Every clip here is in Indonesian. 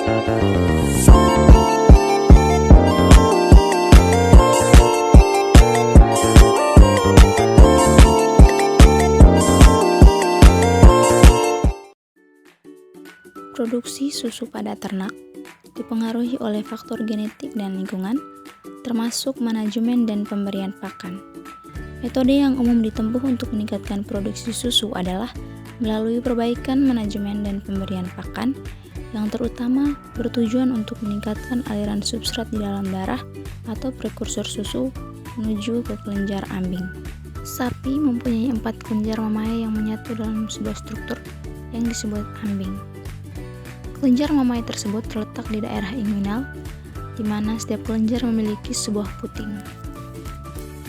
Produksi susu pada ternak dipengaruhi oleh faktor genetik dan lingkungan, termasuk manajemen dan pemberian pakan. Metode yang umum ditempuh untuk meningkatkan produksi susu adalah melalui perbaikan manajemen dan pemberian pakan, yang terutama bertujuan untuk meningkatkan aliran substrat di dalam darah atau prekursor susu menuju ke kelenjar ambing. Sapi mempunyai 4 kelenjar mamae yang menyatu dalam sebuah struktur yang disebut ambing. Kelenjar mamae tersebut terletak di daerah inguinal, di mana setiap kelenjar memiliki sebuah puting.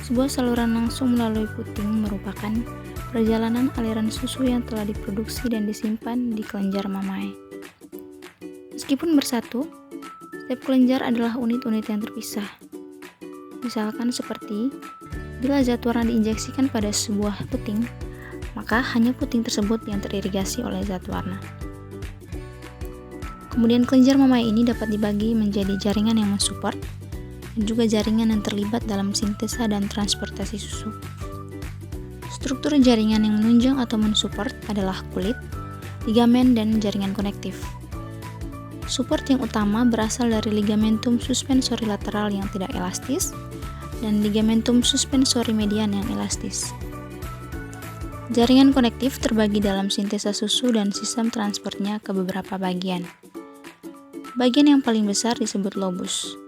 Sebuah saluran langsung melalui puting merupakan perjalanan aliran susu yang telah diproduksi dan disimpan di kelenjar mamae. Meskipun bersatu, setiap kelenjar adalah unit-unit yang terpisah. Misalkan seperti, bila zat warna diinjeksikan pada sebuah puting, maka hanya puting tersebut yang teririgasi oleh zat warna. Kemudian kelenjar mamae ini dapat dibagi menjadi jaringan yang mensupport dan juga jaringan yang terlibat dalam sintesa dan transportasi susu. Struktur jaringan yang menunjang atau mensupport adalah kulit, ligamen, dan jaringan konektif. Support yang utama berasal dari ligamentum suspensori lateral yang tidak elastis dan ligamentum suspensori median yang elastis. Jaringan konektif terbagi dalam sintesa susu dan sistem transportnya ke beberapa bagian. Bagian yang paling besar disebut lobus.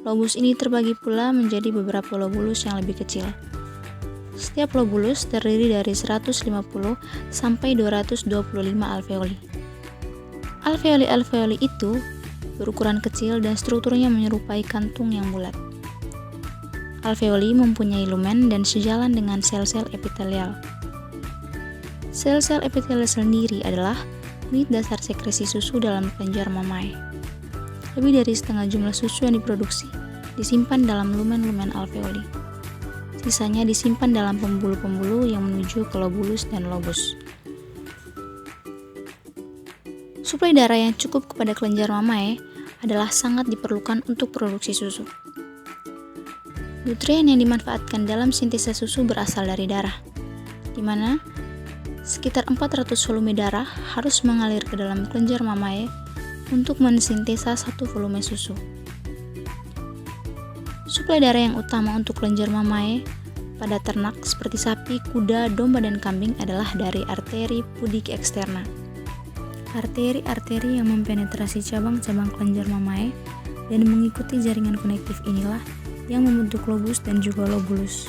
Lobus ini terbagi pula menjadi beberapa lobulus yang lebih kecil. Setiap lobulus terdiri dari 150 sampai 225 alveoli. Alveoli itu berukuran kecil dan strukturnya menyerupai kantung yang bulat. Alveoli mempunyai lumen dan sejalan dengan sel-sel epitelial. Sel-sel epitelial sendiri adalah unit dasar sekresi susu dalam kelenjar mamae. Lebih dari setengah jumlah susu yang diproduksi disimpan dalam lumen-lumen alveoli. Sisanya disimpan dalam pembuluh-pembuluh yang menuju ke lobulus dan lobus. Suplai darah yang cukup kepada kelenjar mamae adalah sangat diperlukan untuk produksi susu. Nutrien yang dimanfaatkan dalam sintesa susu berasal dari darah, di mana sekitar 400 volume darah harus mengalir ke dalam kelenjar mamae untuk mensintesa 1 volume susu. Suplai darah yang utama untuk kelenjar mamae pada ternak seperti sapi, kuda, domba, dan kambing adalah dari arteri pudik eksterna. Arteri-arteri yang mempenetrasi cabang-cabang kelenjar mamae dan mengikuti jaringan konektif inilah yang membentuk lobus dan juga lobulus.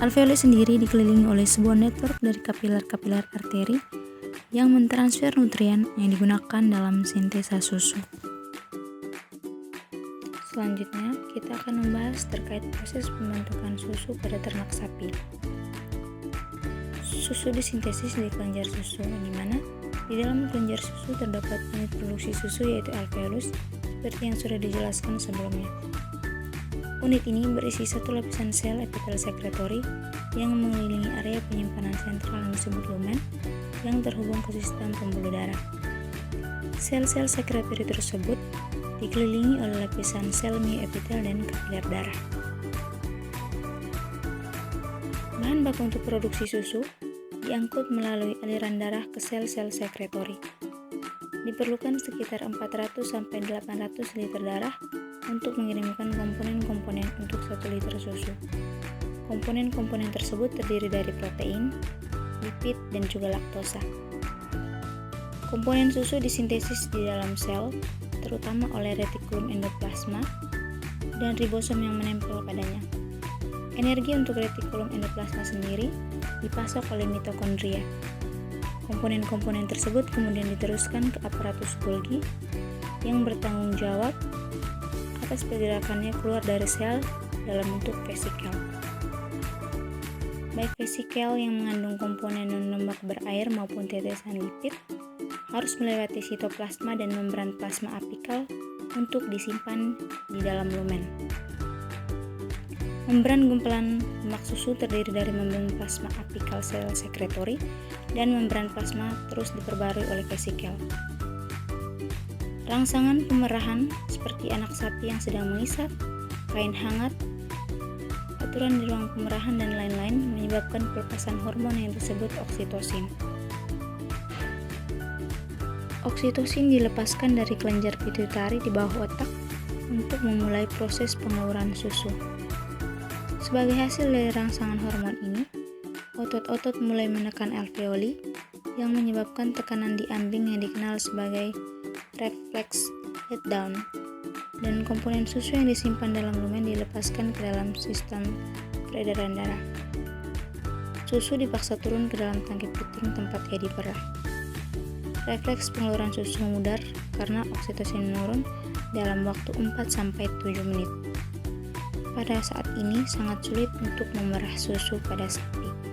Alveoli sendiri dikelilingi oleh sebuah network dari kapiler-kapiler arteri yang mentransfer nutrien yang digunakan dalam sintesa susu. Selanjutnya, kita akan membahas terkait proses pembentukan susu pada ternak sapi. Susu disintesis di kelenjar susu, di mana di dalam kelenjar susu terdapat unit produksi susu yaitu alveolus, seperti yang sudah dijelaskan sebelumnya. Unit ini berisi satu lapisan sel epitel sekretori yang mengelilingi area penyimpanan sentral yang disebut lumen yang terhubung ke sistem pembuluh darah. Sel-sel sekretori tersebut dikelilingi oleh lapisan sel mioepitel dan kapiler darah. Bahan baku untuk produksi susu diangkut melalui aliran darah ke sel-sel sekretori. Diperlukan sekitar 400-800 liter darah untuk mengirimkan komponen-komponen untuk 1 liter susu. Komponen-komponen tersebut terdiri dari protein, lipid, dan juga laktosa. Komponen susu disintesis di dalam sel, terutama oleh retikulum endoplasma dan ribosom yang menempel padanya. Energi untuk retikulum endoplasma sendiri dipasok oleh mitokondria. Komponen-komponen tersebut kemudian diteruskan ke aparatus Golgi yang bertanggung jawab atas pergerakannya keluar dari sel dalam bentuk vesikel. Baik vesikel yang mengandung komponen non-lemak berair maupun tetesan lipid harus melewati sitoplasma dan membran plasma apikal untuk disimpan di dalam lumen. Membran gumpalan lemak susu terdiri dari membran plasma apikal sel sekretori dan membran plasma terus diperbarui oleh vesikel. Rangsangan pemerahan seperti anak sapi yang sedang mengisap, kain hangat, aturan di ruang pemerahan, dan lain-lain menyebabkan pelepasan hormon yang disebut oksitosin. Oksitosin dilepaskan dari kelenjar pituitari di bawah otak untuk memulai proses pengeluaran susu. Sebagai hasil dari rangsangan hormon ini, otot-otot mulai menekan alveoli yang menyebabkan tekanan di ambing yang dikenal sebagai refleks letdown, dan komponen susu yang disimpan dalam lumen dilepaskan ke dalam sistem peredaran darah. Susu dipaksa turun ke dalam tangki puting tempat ia diperah. Refleks pengeluaran susu memudar karena oksitosin menurun dalam waktu 4-7 menit. Pada saat ini sangat sulit untuk memerah susu pada sapi.